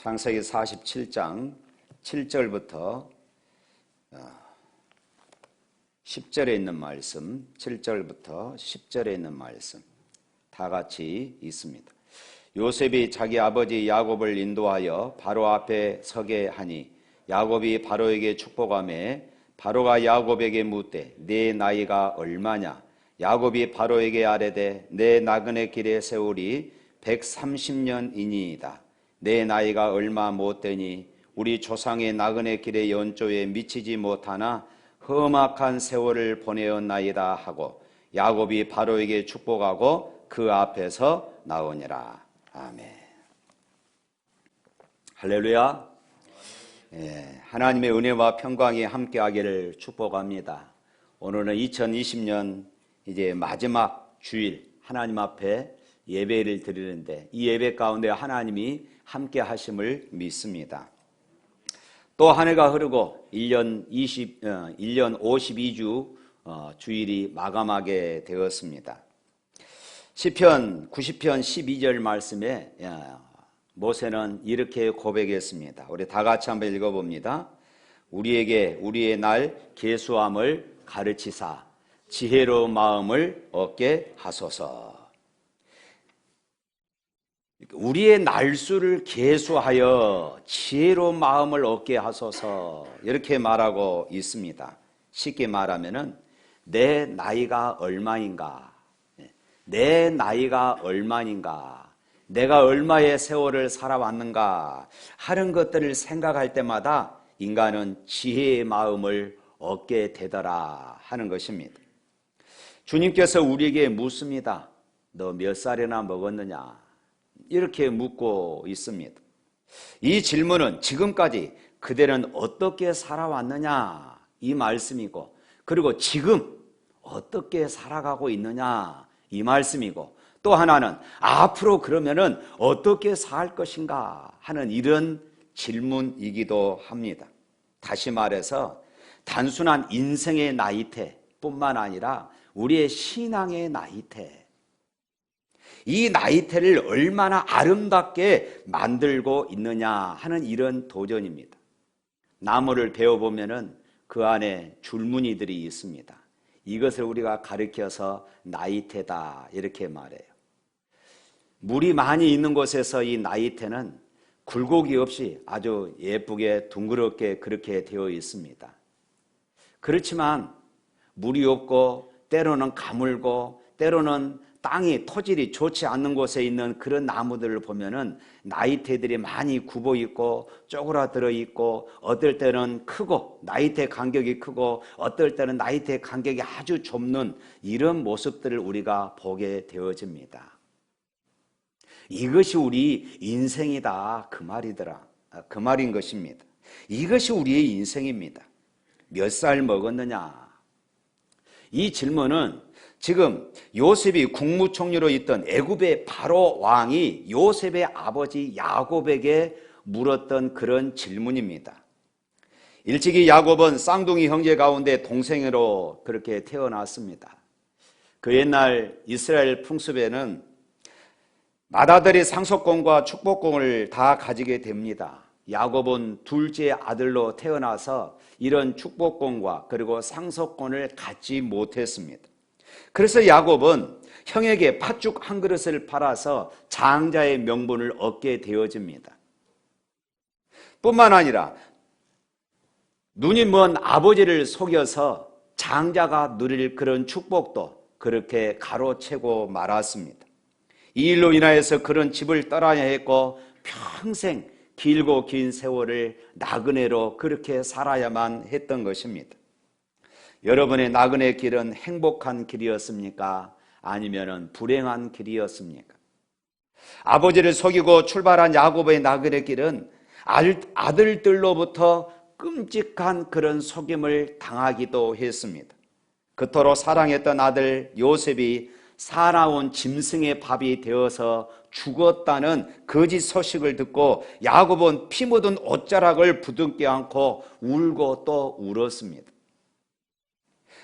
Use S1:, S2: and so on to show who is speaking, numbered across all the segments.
S1: 창세기 47장 7절부터 10절에 있는 말씀, 7절부터 10절에 있는 말씀 다 같이 있습니다. 요셉이 자기 아버지 야곱을 인도하여 바로 앞에 서게 하니 야곱이 바로에게 축복하며 바로가 야곱에게 묻되 네 나이가 얼마냐? 야곱이 바로에게 아뢰되 내 나그네 길의 세월이 130년이니이다. 내 나이가 얼마 못되니 우리 조상의 나그네 길의 연조에 미치지 못하나 험악한 세월을 보내었나이다 하고 야곱이 바로에게 축복하고 그 앞에서 나오니라. 아멘. 할렐루야. 하나님의 은혜와 평강이 함께하기를 축복합니다. 오늘은 2020년 이제 마지막 주일 하나님 앞에 예배를 드리는데 이 예배 가운데 하나님이 함께 하심을 믿습니다. 또 한 해가 흐르고 1년 52주 주일이 마감하게 되었습니다. 시편 90편 12절 말씀에 모세는 이렇게 고백했습니다. 우리 다 같이 한번 읽어봅니다. 우리에게 우리의 날 계수함을 가르치사 지혜로운 마음을 얻게 하소서. 우리의 날수를 계수하여 지혜로운 마음을 얻게 하소서 이렇게 말하고 있습니다. 쉽게 말하면은 내 나이가 얼마인가, 내 나이가 얼마인가, 내가 얼마의 세월을 살아왔는가 하는 것들을 생각할 때마다 인간은 지혜의 마음을 얻게 되더라 하는 것입니다. 주님께서 우리에게 묻습니다. 너 몇 살이나 먹었느냐? 이렇게 묻고 있습니다. 이 질문은 지금까지 그대는 어떻게 살아왔느냐 이 말씀이고, 그리고 지금 어떻게 살아가고 있느냐 이 말씀이고, 또 하나는 앞으로 그러면은 어떻게 살 것인가 하는 이런 질문이기도 합니다. 다시 말해서 단순한 인생의 나이테뿐만 아니라 우리의 신앙의 나이테, 이 나이테를 얼마나 아름답게 만들고 있느냐 하는 이런 도전입니다. 나무를 베어보면은 그 안에 줄무늬들이 있습니다. 이것을 우리가 가리켜서 나이테다 이렇게 말해요. 물이 많이 있는 곳에서 이 나이테는 굴곡이 없이 아주 예쁘게 둥그렇게 그렇게 되어 있습니다. 그렇지만 물이 없고 때로는 가물고 때로는 땅이 토질이 좋지 않는 곳에 있는 그런 나무들을 보면은 나이테들이 많이 굽어 있고 쪼그라들어 있고, 어떨 때는 크고 나이테 간격이 크고 어떨 때는 나이테 간격이 아주 좁는 이런 모습들을 우리가 보게 되어집니다. 이것이 우리 인생이다 그 말이더라, 그 말인 것입니다. 이것이 우리의 인생입니다. 몇 살 먹었느냐? 이 질문은 지금 요셉이 국무총리로 있던 애굽의 바로 왕이 요셉의 아버지 야곱에게 물었던 그런 질문입니다. 일찍이 야곱은 쌍둥이 형제 가운데 동생으로 그렇게 태어났습니다. 그 옛날 이스라엘 풍습에는 맏아들이 상속권과 축복권을 다 가지게 됩니다. 야곱은 둘째 아들로 태어나서 이런 축복권과 그리고 상속권을 갖지 못했습니다. 그래서 야곱은 형에게 팥죽 한 그릇을 팔아서 장자의 명분을 얻게 되어집니다. 뿐만 아니라 눈이 먼 아버지를 속여서 장자가 누릴 그런 축복도 그렇게 가로채고 말았습니다. 이 일로 인하여서 그런 집을 떠나야 했고 평생 길고 긴 세월을 나그네로 그렇게 살아야만 했던 것입니다. 여러분의 나그네 길은 행복한 길이었습니까? 아니면 불행한 길이었습니까? 아버지를 속이고 출발한 야곱의 나그네 길은 아들들로부터 끔찍한 그런 속임을 당하기도 했습니다. 그토록 사랑했던 아들 요셉이 사나운 짐승의 밥이 되어서 죽었다는 거짓 소식을 듣고 야곱은 피 묻은 옷자락을 부둥켜 안고 울고 또 울었습니다.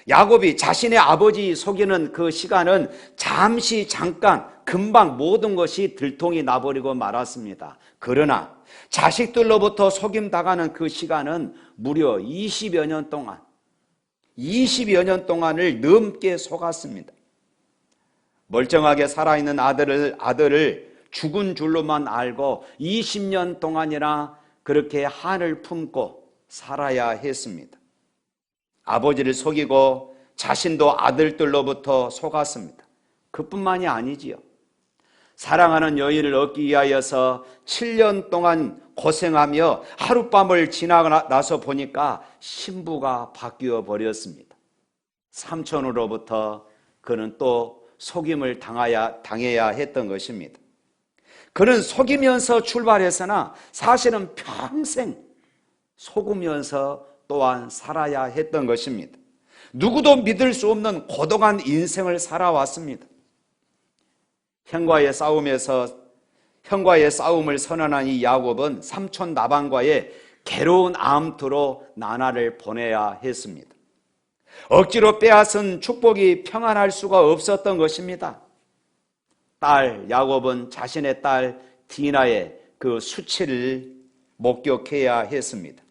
S1: 야곱이 자신의 아버지 속이는 그 시간은 잠깐 금방 모든 것이 들통이 나버리고 말았습니다. 그러나 자식들로부터 속임당하는 그 시간은 무려 20여 년 동안, 20여 년 동안을 넘게 속았습니다. 멀쩡하게 살아있는 아들을 죽은 줄로만 알고 20년 동안이나 그렇게 한을 품고 살아야 했습니다. 아버지를 속이고 자신도 아들들로부터 속았습니다. 그뿐만이 아니지요. 사랑하는 여인을 얻기 위하여서 7년 동안 고생하며 하룻밤을 지나고 나서 보니까 신부가 바뀌어 버렸습니다. 삼촌으로부터 그는 또 속임을 당해야 했던 것입니다. 그는 속이면서 출발했으나 사실은 평생 속으면서 또한 살아야 했던 것입니다. 누구도 믿을 수 없는 고독한 인생을 살아왔습니다. 형과의 싸움을 선언한 이 야곱은 삼촌 라반과의 괴로운 암투로 나날을 보내야 했습니다. 억지로 빼앗은 축복이 평안할 수가 없었던 것입니다. 딸 야곱은 자신의 딸 디나의 그 수치를 목격해야 했습니다.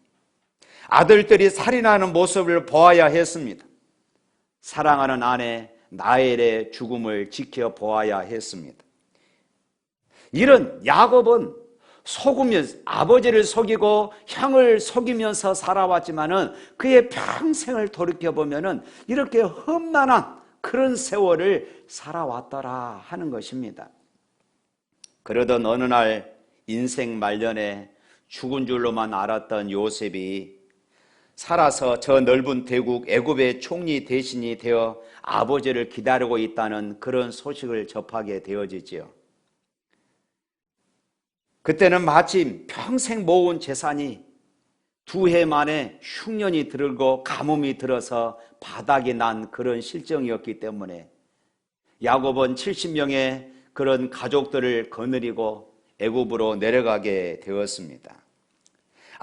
S1: 아들들이 살인하는 모습을 보아야 했습니다. 사랑하는 아내 나엘의 죽음을 지켜보아야 했습니다. 이런 야곱은 속으면서 아버지를 속이고 형을 속이면서 살아왔지만은 그의 평생을 돌이켜보면은 이렇게 험난한 그런 세월을 살아왔더라 하는 것입니다. 그러던 어느 날 인생 말년에 죽은 줄로만 알았던 요셉이 살아서 저 넓은 대국 애굽의 총리 대신이 되어 아버지를 기다리고 있다는 그런 소식을 접하게 되어지지요. 그때는 마침 평생 모은 재산이 2해 만에 흉년이 들고 가뭄이 들어서 바닥이 난 그런 실정이었기 때문에 야곱은 70명의 그런 가족들을 거느리고 애굽으로 내려가게 되었습니다.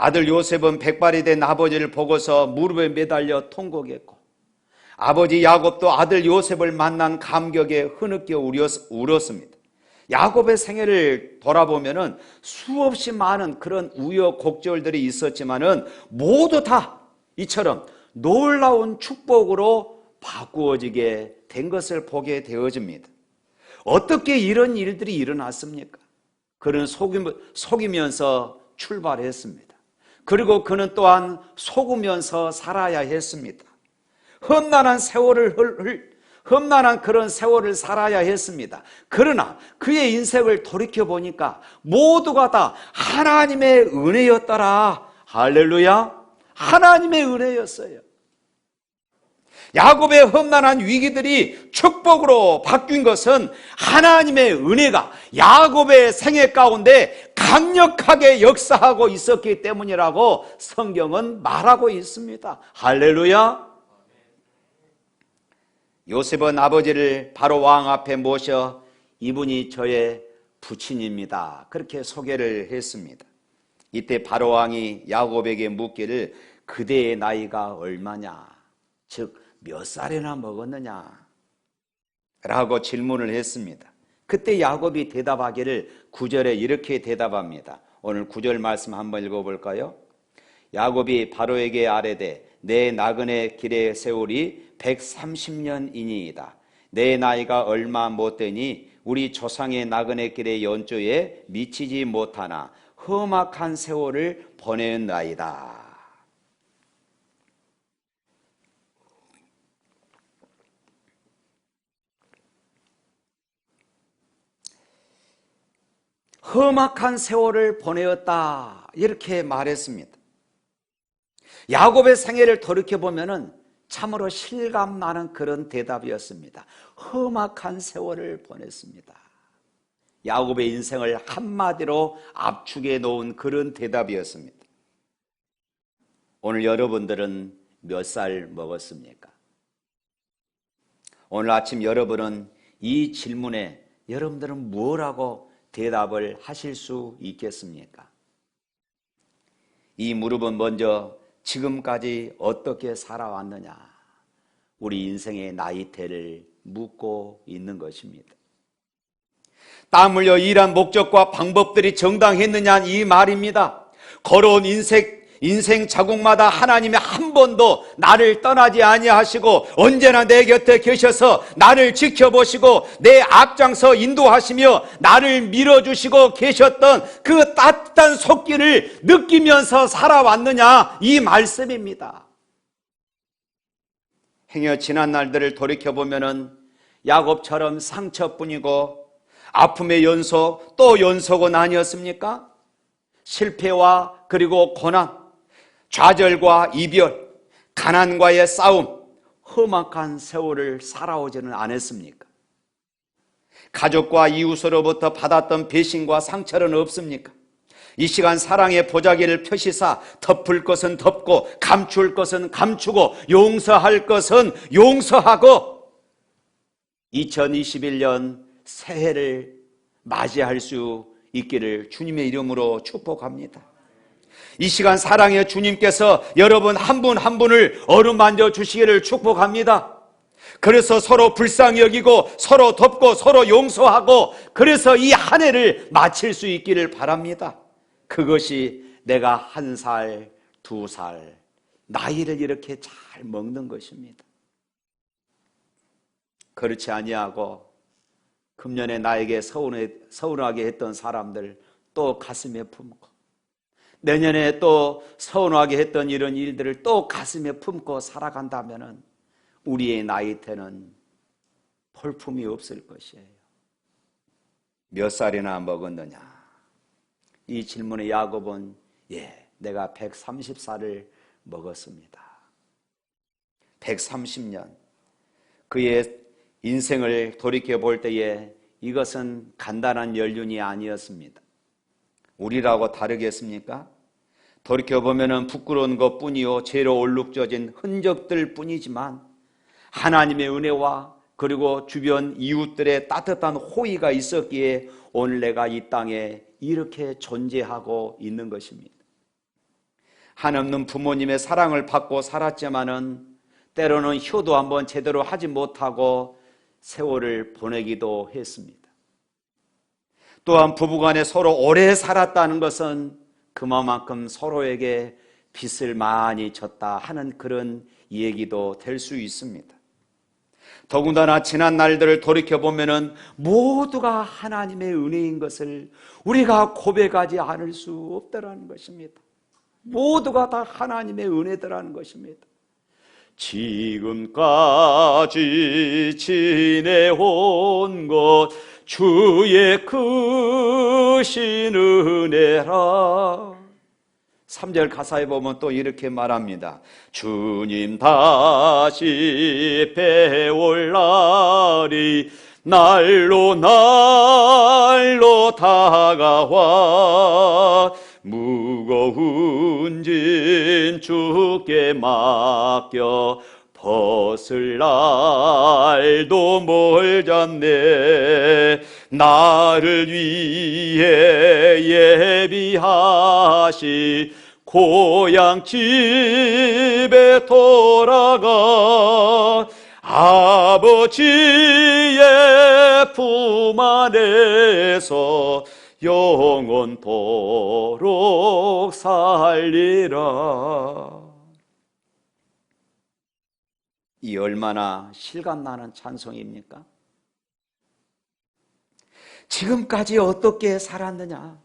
S1: 아들 요셉은 백발이 된 아버지를 보고서 무릎에 매달려 통곡했고, 아버지 야곱도 아들 요셉을 만난 감격에 흐느껴 울었습니다. 야곱의 생애를 돌아보면은 수없이 많은 그런 우여곡절들이 있었지만은 모두 다 이처럼 놀라운 축복으로 바꾸어지게 된 것을 보게 되어집니다. 어떻게 이런 일들이 일어났습니까? 그는 속이면서 출발했습니다. 그리고 그는 또한 속으면서 살아야 했습니다. 험난한 그런 세월을 살아야 했습니다. 그러나 그의 인생을 돌이켜보니까 모두가 다 하나님의 은혜였더라. 할렐루야. 하나님의 은혜였어요. 야곱의 험난한 위기들이 축복으로 바뀐 것은 하나님의 은혜가 야곱의 생애 가운데 강력하게 역사하고 있었기 때문이라고 성경은 말하고 있습니다. 할렐루야. 요셉은 아버지를 바로 왕 앞에 모셔 이분이 저의 부친입니다. 그렇게 소개를 했습니다. 이때 바로 왕이 야곱에게 묻기를 그대의 나이가 얼마냐? 즉 몇 살이나 먹었느냐? 라고 질문을 했습니다. 그때 야곱이 대답하기를 9절에 이렇게 대답합니다. 오늘 9절 말씀 한번 읽어볼까요? 야곱이 바로에게 아뢰되 내 나그네 길의 세월이 130년이니이다. 내 나이가 얼마 못되니 우리 조상의 나그네 길의 연조에 미치지 못하나 험악한 세월을 보내었나이다. 험악한 세월을 보내었다 이렇게 말했습니다. 야곱의 생애를 돌이켜보면 참으로 실감나는 그런 대답이었습니다. 험악한 세월을 보냈습니다. 야곱의 인생을 한마디로 압축해 놓은 그런 대답이었습니다. 오늘 여러분들은 몇 살 먹었습니까? 오늘 아침 여러분은 이 질문에 여러분들은 뭐라고 대답을 하실 수 있겠습니까? 이 무릎은 먼저 지금까지 어떻게 살아왔느냐, 우리 인생의 나이테를 묻고 있는 것입니다. 땀 흘려 일한 목적과 방법들이 정당했느냐 이 말입니다. 걸어온 인생 자국마다 하나님이 한 번도 나를 떠나지 아니하시고 언제나 내 곁에 계셔서 나를 지켜보시고 내 앞장서 인도하시며 나를 밀어주시고 계셨던 그 따뜻한 손길을 느끼면서 살아왔느냐 이 말씀입니다. 행여 지난 날들을 돌이켜보면 야곱처럼 상처뿐이고 아픔의 연속 또 연속은 아니었습니까? 실패와 그리고 고난, 좌절과 이별, 가난과의 싸움, 험악한 세월을 살아오지는 않았습니까? 가족과 이웃으로부터 받았던 배신과 상처는 없습니까? 이 시간 사랑의 보자기를 펴시사 덮을 것은 덮고 감출 것은 감추고 용서할 것은 용서하고 2021년 새해를 맞이할 수 있기를 주님의 이름으로 축복합니다. 이 시간 사랑의 주님께서 여러분 한 분 한 분을 어루만져 주시기를 축복합니다. 그래서 서로 불쌍히 여기고 서로 덮고 서로 용서하고 그래서 이 한 해를 마칠 수 있기를 바랍니다. 그것이 내가 1살, 2살 나이를 이렇게 잘 먹는 것입니다. 그렇지 아니하고 금년에 나에게 서운하게 했던 사람들 또 가슴에 품고 내년에 또 서운하게 했던 이런 일들을 또 가슴에 품고 살아간다면 우리의 나이테는 볼품이 없을 것이에요. 몇 살이나 먹었느냐? 이 질문에 야곱은 내가 130살을 먹었습니다. 130년 그의 인생을 돌이켜볼 때에 이것은 간단한 연륜이 아니었습니다. 우리라고 다르겠습니까? 돌이켜보면 부끄러운 것뿐이요 죄로 얼룩져진 흔적들 뿐이지만 하나님의 은혜와 그리고 주변 이웃들의 따뜻한 호의가 있었기에 오늘 내가 이 땅에 이렇게 존재하고 있는 것입니다. 한없는 부모님의 사랑을 받고 살았지만은 때로는 효도 한번 제대로 하지 못하고 세월을 보내기도 했습니다. 또한 부부간에 서로 오래 살았다는 것은 그만큼 서로에게 빚을 많이 졌다 하는 그런 얘기도 될 수 있습니다. 더군다나 지난 날들을 돌이켜보면 모두가 하나님의 은혜인 것을 우리가 고백하지 않을 수 없다는 것입니다. 모두가 다 하나님의 은혜더라는 것입니다. 지금까지 지내온 것 주의 크신 은혜라. 3절 가사에 보면 또 이렇게 말합니다. 주님 다시 배올 날이 날로 다가와 무거운 짐 주께 맡겨 벗을 날도 멀잖네. 나를 위해 예비하시 고향 집에 돌아가 아버지의 품 안에서 영원토록 살리라. 이 얼마나 실감나는 찬송입니까? 지금까지 어떻게 살았느냐?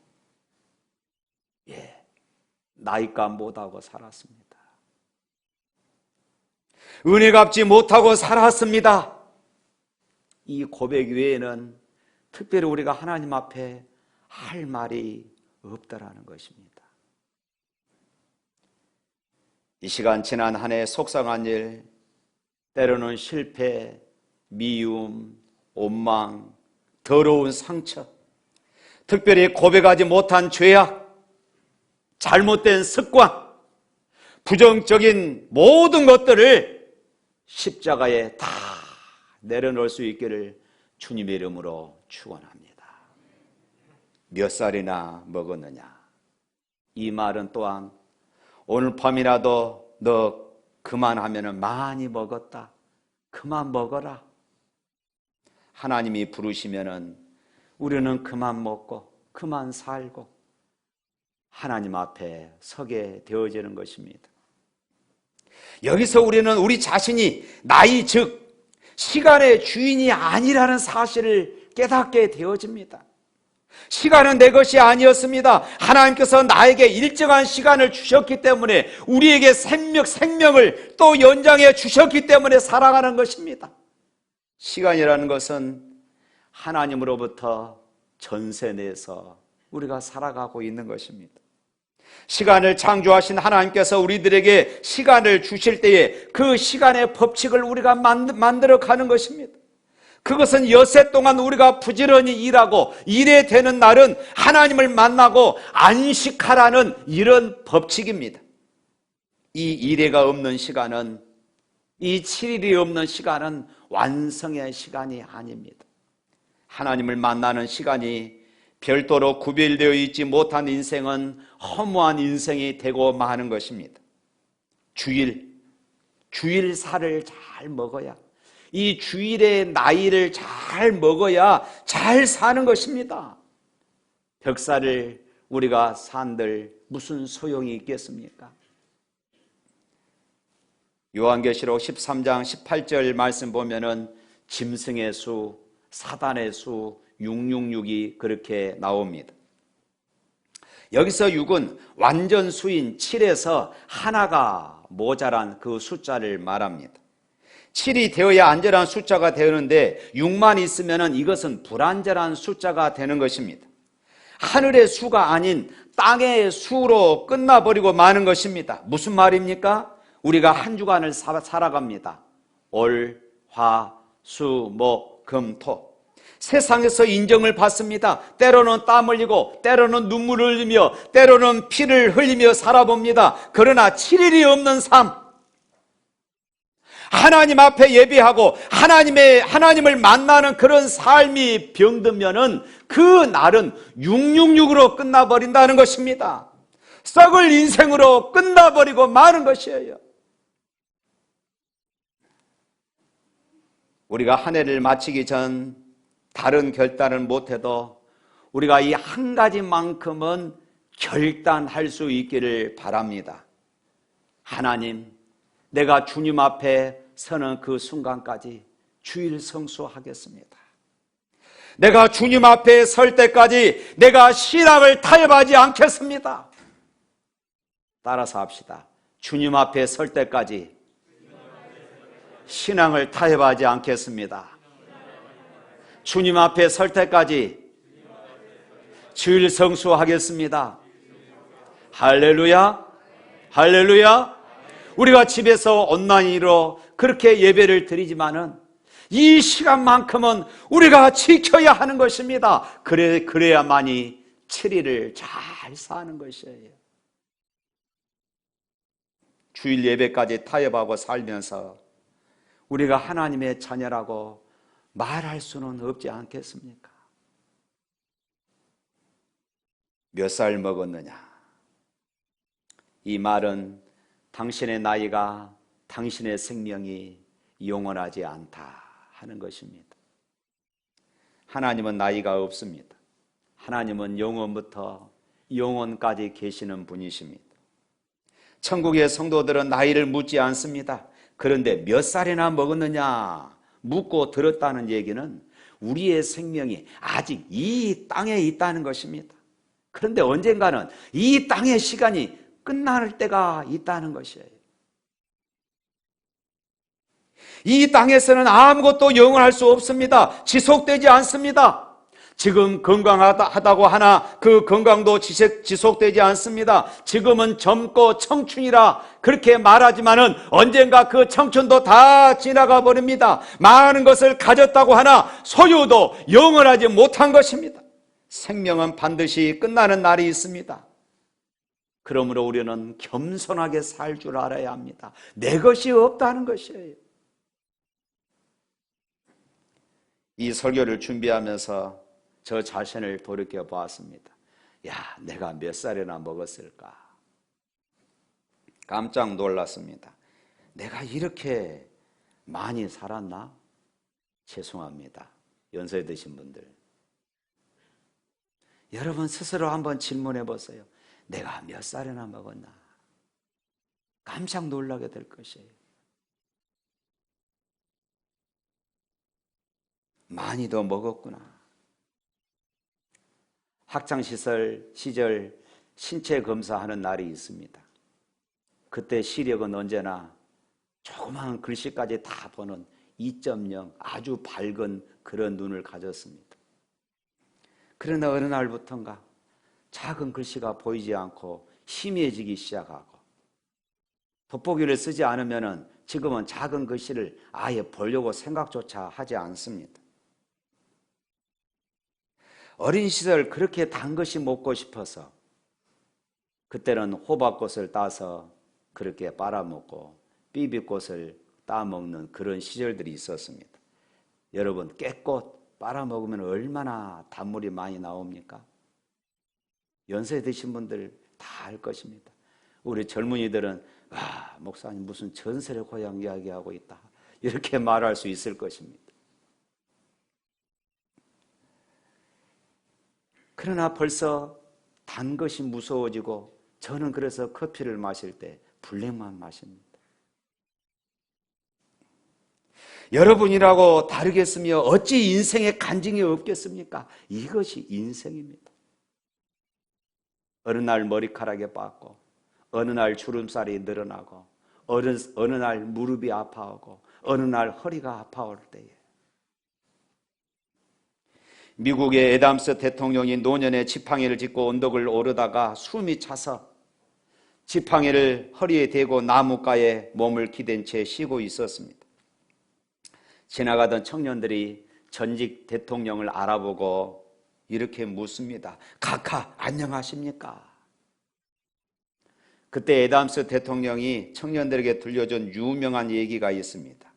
S1: 나이값 못하고 살았습니다. 은혜 갚지 못하고 살았습니다. 이 고백 외에는 특별히 우리가 하나님 앞에 할 말이 없다라는 것입니다. 이 시간 지난 한 해 속상한 일, 때로는 실패, 미움, 원망, 더러운 상처, 특별히 고백하지 못한 죄악, 잘못된 습관, 부정적인 모든 것들을 십자가에 다 내려놓을 수 있기를 주님의 이름으로 축원합니다. 몇 살이나 먹었느냐? 이 말은 또한 오늘 밤이라도 너 그만하면 많이 먹었다. 그만 먹어라. 하나님이 부르시면은 우리는 그만 먹고 그만 살고 하나님 앞에 서게 되어지는 것입니다. 여기서 우리는 우리 자신이 나이 즉 시간의 주인이 아니라는 사실을 깨닫게 되어집니다. 시간은 내 것이 아니었습니다. 하나님께서 나에게 일정한 시간을 주셨기 때문에 우리에게 생명을 또 연장해 주셨기 때문에 살아가는 것입니다. 시간이라는 것은 하나님으로부터 전세 내서 우리가 살아가고 있는 것입니다. 시간을 창조하신 하나님께서 우리들에게 시간을 주실 때에 그 시간의 법칙을 우리가 만들어 가는 것입니다. 그것은 엿새 동안 우리가 부지런히 일하고 일에 되는 날은 하나님을 만나고 안식하라는 이런 법칙입니다. 이 일해가 없는 시간은, 이 7일이 없는 시간은 완성의 시간이 아닙니다. 하나님을 만나는 시간이 별도로 구별되어 있지 못한 인생은 허무한 인생이 되고 마는 것입니다. 주일살을 잘 먹어야, 이 주일의 나이를 잘 먹어야 잘 사는 것입니다. 벽살을 우리가 산들 무슨 소용이 있겠습니까? 요한계시록 13장 18절 말씀 보면은 짐승의 수, 사단의 수 666이 그렇게 나옵니다. 여기서 6은 완전 수인 7에서 하나가 모자란 그 숫자를 말합니다. 7이 되어야 안전한 숫자가 되는데 6만 있으면 이것은 불안전한 숫자가 되는 것입니다. 하늘의 수가 아닌 땅의 수로 끝나버리고 마는 것입니다. 무슨 말입니까? 우리가 한 주간을 살아갑니다. 월, 화, 수, 목, 금, 토. 세상에서 인정을 받습니다. 때로는 땀 흘리고 때로는 눈물을 흘리며 때로는 피를 흘리며 살아봅니다. 그러나 7일이 없는 삶, 하나님 앞에 예배하고 하나님을 만나는 그런 삶이 병들면은 그 날은 666으로 끝나버린다는 것입니다. 썩을 인생으로 끝나버리고 마는 것이에요. 우리가 한 해를 마치기 전 다른 결단을 못해도 우리가 이 한 가지만큼은 결단할 수 있기를 바랍니다. 하나님, 내가 주님 앞에 서는 그 순간까지 주일 성수하겠습니다. 내가 주님 앞에 설 때까지 내가 신앙을 타협하지 않겠습니다. 따라서 합시다. 주님 앞에 설 때까지 신앙을 타협하지 않겠습니다. 주님 앞에 설 때까지 주일 성수하겠습니다. 할렐루야, 할렐루야. 우리가 집에서 온라인으로 그렇게 예배를 드리지만은 이 시간만큼은 우리가 지켜야 하는 것입니다. 그래야만이 7일을 잘 사는 것이에요. 주일 예배까지 타협하고 살면서 우리가 하나님의 자녀라고 말할 수는 없지 않겠습니까? 몇 살 먹었느냐? 이 말은 당신의 나이가, 당신의 생명이 영원하지 않다 하는 것입니다. 하나님은 나이가 없습니다. 하나님은 영원부터 영원까지 계시는 분이십니다. 천국의 성도들은 나이를 묻지 않습니다. 그런데 몇 살이나 먹었느냐 묻고 들었다는 얘기는 우리의 생명이 아직 이 땅에 있다는 것입니다. 그런데 언젠가는 이 땅의 시간이 끝날 때가 있다는 것이에요. 이 땅에서는 아무것도 영원할 수 없습니다. 지속되지 않습니다. 지금 건강하다고 하나 그 건강도 지속되지 않습니다. 지금은 젊고 청춘이라 그렇게 말하지만은 언젠가 그 청춘도 다 지나가 버립니다. 많은 것을 가졌다고 하나 소유도 영원하지 못한 것입니다. 생명은 반드시 끝나는 날이 있습니다. 그러므로 우리는 겸손하게 살 줄 알아야 합니다. 내 것이 없다는 것이에요. 이 설교를 준비하면서 저 자신을 돌이켜 보았습니다. 야, 내가 몇 살이나 먹었을까? 깜짝 놀랐습니다. 내가 이렇게 많이 살았나? 죄송합니다. 연세 드신 분들. 여러분 스스로 한번 질문해 보세요. 내가 몇 살이나 먹었나? 깜짝 놀라게 될 것이에요. 많이 더 먹었구나. 학창시절 시절 신체 검사하는 날이 있습니다. 그때 시력은 언제나 조그마한 글씨까지 다 보는 2.0 아주 밝은 그런 눈을 가졌습니다. 그러나 어느 날부턴가 작은 글씨가 보이지 않고 희미해지기 시작하고 돋보기를 쓰지 않으면 지금은 작은 글씨를 아예 보려고 생각조차 하지 않습니다. 어린 시절 그렇게 단 것이 먹고 싶어서 그때는 호박꽃을 따서 그렇게 빨아먹고 비비꽃을 따먹는 그런 시절들이 있었습니다. 여러분 깨꽃 빨아먹으면 얼마나 단물이 많이 나옵니까? 연세 드신 분들 다 알 것입니다. 우리 젊은이들은 목사님 무슨 전설의 고향 이야기하고 있다 이렇게 말할 수 있을 것입니다. 그러나 벌써 단 것이 무서워지고 저는 그래서 커피를 마실 때 블랙만 마십니다. 여러분이라고 다르겠으며 어찌 인생에 간증이 없겠습니까? 이것이 인생입니다. 어느 날 머리카락이 빠고 어느 날 주름살이 늘어나고 어느 날 무릎이 아파하고 어느 날 허리가 아파올 때에 미국의 애담스 대통령이 노년에 지팡이를 짚고 언덕을 오르다가 숨이 차서 지팡이를 허리에 대고 나무가에 몸을 기댄 채 쉬고 있었습니다. 지나가던 청년들이 전직 대통령을 알아보고 이렇게 묻습니다. 카카 안녕하십니까? 그때 애담스 대통령이 청년들에게 들려준 유명한 얘기가 있습니다.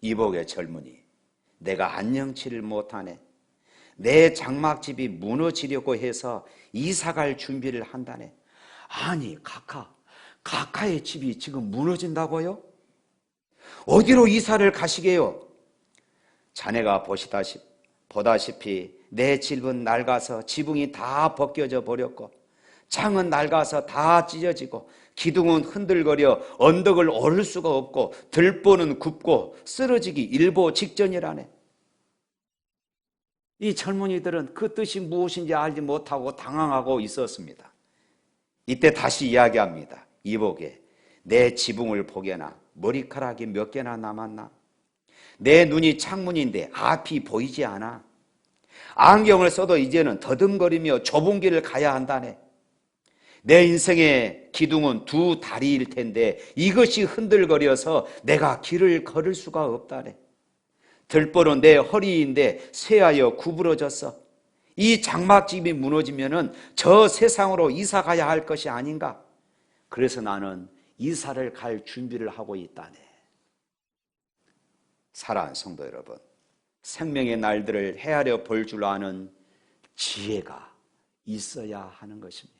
S1: 이복의 젊은이, 내가 안녕치를 못하네. 내 장막집이 무너지려고 해서 이사갈 준비를 한다네. 아니 카카의 집이 지금 무너진다고요? 어디로 이사를 가시게요? 자네가 보다시피 내 집은 낡아서 지붕이 다 벗겨져 버렸고 창은 낡아서 다 찢어지고 기둥은 흔들거려 언덕을 오를 수가 없고 들보는 굽고 쓰러지기 일보 직전이라네. 이 젊은이들은 그 뜻이 무엇인지 알지 못하고 당황하고 있었습니다. 이때 다시 이야기합니다. 이복에 내 지붕을 보게나 머리카락이 몇 개나 남았나? 내 눈이 창문인데 앞이 보이지 않아? 안경을 써도 이제는 더듬거리며 좁은 길을 가야 한다네. 내 인생의 기둥은 두 다리일 텐데 이것이 흔들거려서 내가 길을 걸을 수가 없다네. 들보는 내 허리인데 쇠하여 구부러졌어. 이 장막집이 무너지면은 저 세상으로 이사 가야 할 것이 아닌가? 그래서 나는 이사를 갈 준비를 하고 있다네. 사랑하는 성도 여러분, 생명의 날들을 헤아려 볼 줄 아는 지혜가 있어야 하는 것입니다.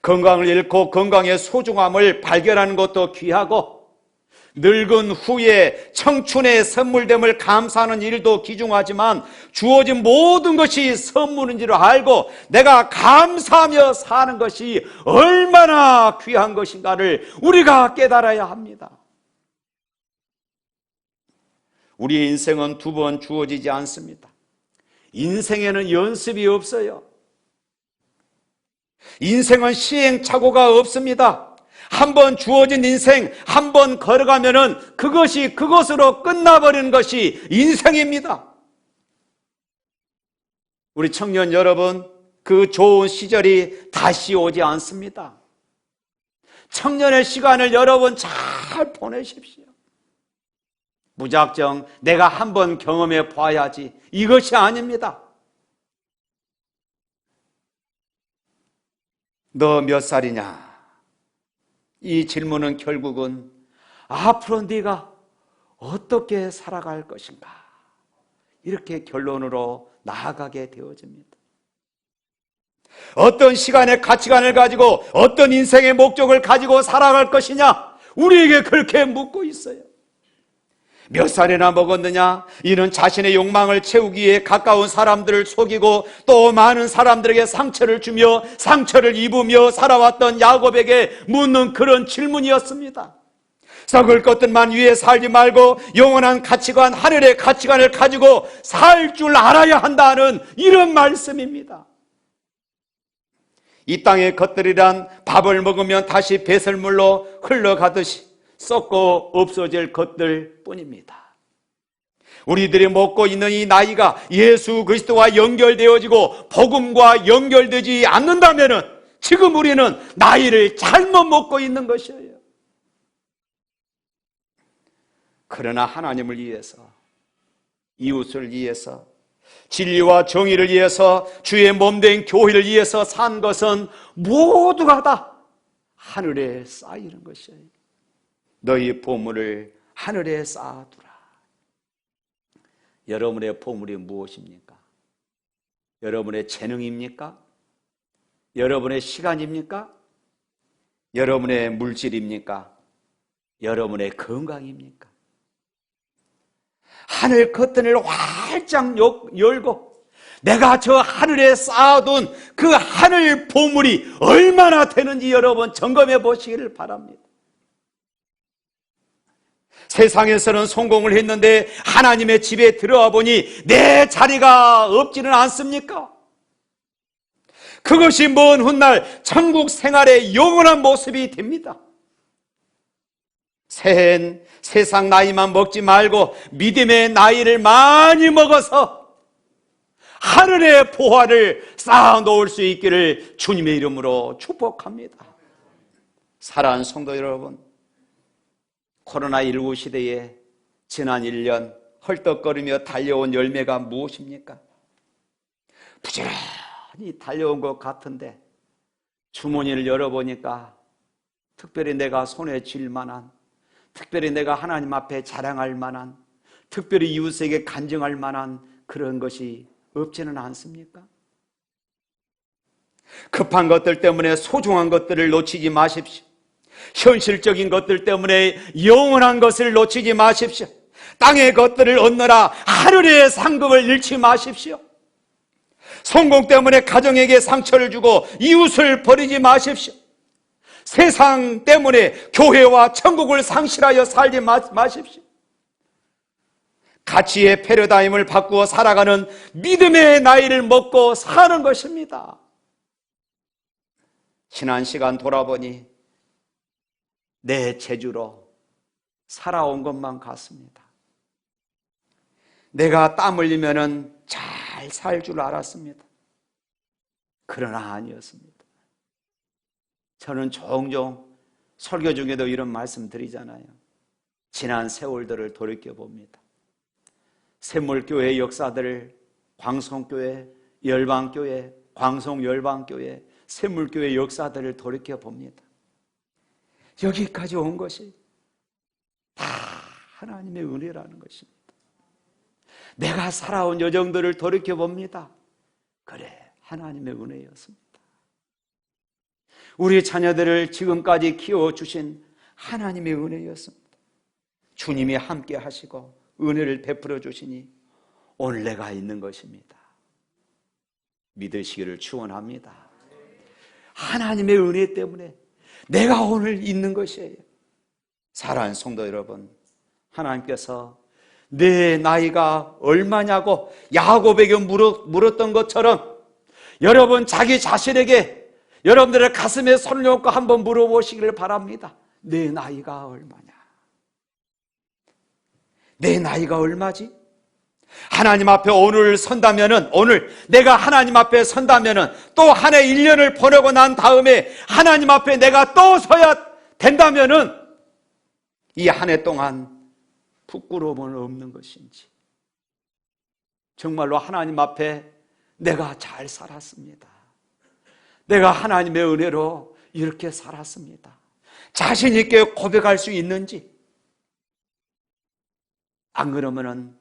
S1: 건강을 잃고 건강의 소중함을 발견하는 것도 귀하고 늙은 후에 청춘의 선물됨을 감사하는 일도 귀중하지만 주어진 모든 것이 선물인 줄 알고 내가 감사하며 사는 것이 얼마나 귀한 것인가를 우리가 깨달아야 합니다. 우리의 인생은 두 번 주어지지 않습니다. 인생에는 연습이 없어요. 인생은 시행착오가 없습니다. 한 번 주어진 인생 한 번 걸어가면은 그것이 그것으로 끝나버리는 것이 인생입니다. 우리 청년 여러분, 그 좋은 시절이 다시 오지 않습니다. 청년의 시간을 여러분 잘 보내십시오. 무작정 내가 한 번 경험해 봐야지, 이것이 아닙니다. 너 몇 살이냐? 이 질문은 결국은 앞으로 네가 어떻게 살아갈 것인가, 이렇게 결론으로 나아가게 되어집니다. 어떤 시간의 가치관을 가지고 어떤 인생의 목적을 가지고 살아갈 것이냐, 우리에게 그렇게 묻고 있어요. 몇 살이나 먹었느냐? 이는 자신의 욕망을 채우기 위해 가까운 사람들을 속이고 또 많은 사람들에게 상처를 주며 상처를 입으며 살아왔던 야곱에게 묻는 그런 질문이었습니다. 썩을 것들만 위해 살지 말고 영원한 가치관, 하늘의 가치관을 가지고 살 줄 알아야 한다는 이런 말씀입니다. 이 땅의 것들이란 밥을 먹으면 다시 배설물로 흘러가듯이 썩고 없어질 것들 뿐입니다. 우리들이 먹고 있는 이 나이가 예수 그리스도와 연결되어지고 복음과 연결되지 않는다면 지금 우리는 나이를 잘못 먹고 있는 것이에요. 그러나 하나님을 위해서, 이웃을 위해서, 진리와 정의를 위해서, 주의 몸된 교회를 위해서 산 것은 모두가 다 하늘에 쌓이는 것이에요. 너희 보물을 하늘에 쌓아두라. 여러분의 보물이 무엇입니까? 여러분의 재능입니까? 여러분의 시간입니까? 여러분의 물질입니까? 여러분의 건강입니까? 하늘 커튼을 활짝 열고 내가 저 하늘에 쌓아둔 그 하늘 보물이 얼마나 되는지 여러분 점검해 보시기를 바랍니다. 세상에서는 성공을 했는데 하나님의 집에 들어와 보니 내 자리가 없지는 않습니까? 그것이 먼 훗날 천국 생활의 영원한 모습이 됩니다. 새해엔 세상 나이만 먹지 말고 믿음의 나이를 많이 먹어서 하늘의 보화를 쌓아 놓을 수 있기를 주님의 이름으로 축복합니다. 사랑하는 성도 여러분, 코로나19 시대에 지난 1년 헐떡거리며 달려온 열매가 무엇입니까? 부지런히 달려온 것 같은데 주머니를 열어보니까 특별히 내가 손에 쥘 만한, 특별히 내가 하나님 앞에 자랑할 만한, 특별히 이웃에게 간증할 만한 그런 것이 없지는 않습니까? 급한 것들 때문에 소중한 것들을 놓치지 마십시오. 현실적인 것들 때문에 영원한 것을 놓치지 마십시오. 땅의 것들을 얻느라 하늘의 상급을 잃지 마십시오. 성공 때문에 가정에게 상처를 주고 이웃을 버리지 마십시오. 세상 때문에 교회와 천국을 상실하여 살지 마십시오. 가치의 패러다임을 바꾸어 살아가는 믿음의 나이를 먹고 사는 것입니다. 지난 시간 돌아보니 내 재주로 살아온 것만 같습니다. 내가 땀 흘리면 잘 살 줄 알았습니다. 그러나 아니었습니다. 저는 종종 설교 중에도 이런 말씀 드리잖아요. 지난 세월들을 돌이켜봅니다. 샘물교회 역사들을 광성교회, 열방교회, 광성열방교회, 샘물교회 역사들을 돌이켜봅니다. 여기까지 온 것이 다 하나님의 은혜라는 것입니다. 내가 살아온 여정들을 돌이켜봅니다. 그래, 하나님의 은혜였습니다. 우리 자녀들을 지금까지 키워주신 하나님의 은혜였습니다. 주님이 함께 하시고 은혜를 베풀어 주시니 오늘 내가 있는 것입니다. 믿으시기를 축원합니다. 하나님의 은혜 때문에 내가 오늘 있는 것이에요. 사랑하는 성도 여러분, 하나님께서 내 나이가 얼마냐고 야곱에게 물었던 것처럼 여러분 자기 자신에게 여러분들의 가슴에 손을 얹고 한번 물어보시기를 바랍니다. 내 나이가 얼마냐? 내 나이가 얼마지? 하나님 앞에 오늘 선다면은, 오늘 내가 하나님 앞에 선다면은 또 한 해 1년을 보내고 난 다음에 하나님 앞에 내가 또 서야 된다면은 이 한 해 동안 부끄러움은 없는 것인지, 정말로 하나님 앞에 내가 잘 살았습니다. 내가 하나님의 은혜로 이렇게 살았습니다. 자신 있게 고백할 수 있는지, 안 그러면은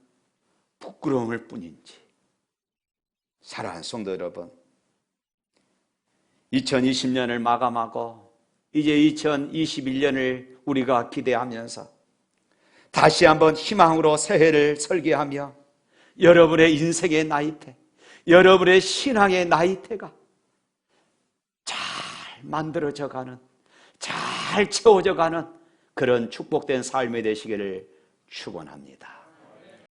S1: 부끄러움일 뿐인지. 사랑하는 성도 여러분, 2020년을 마감하고 이제 2021년을 우리가 기대하면서 다시 한번 희망으로 새해를 설계하며 여러분의 인생의 나이테, 여러분의 신앙의 나이테가 잘 만들어져 가는, 잘 채워져 가는 그런 축복된 삶이 되시기를 축원합니다.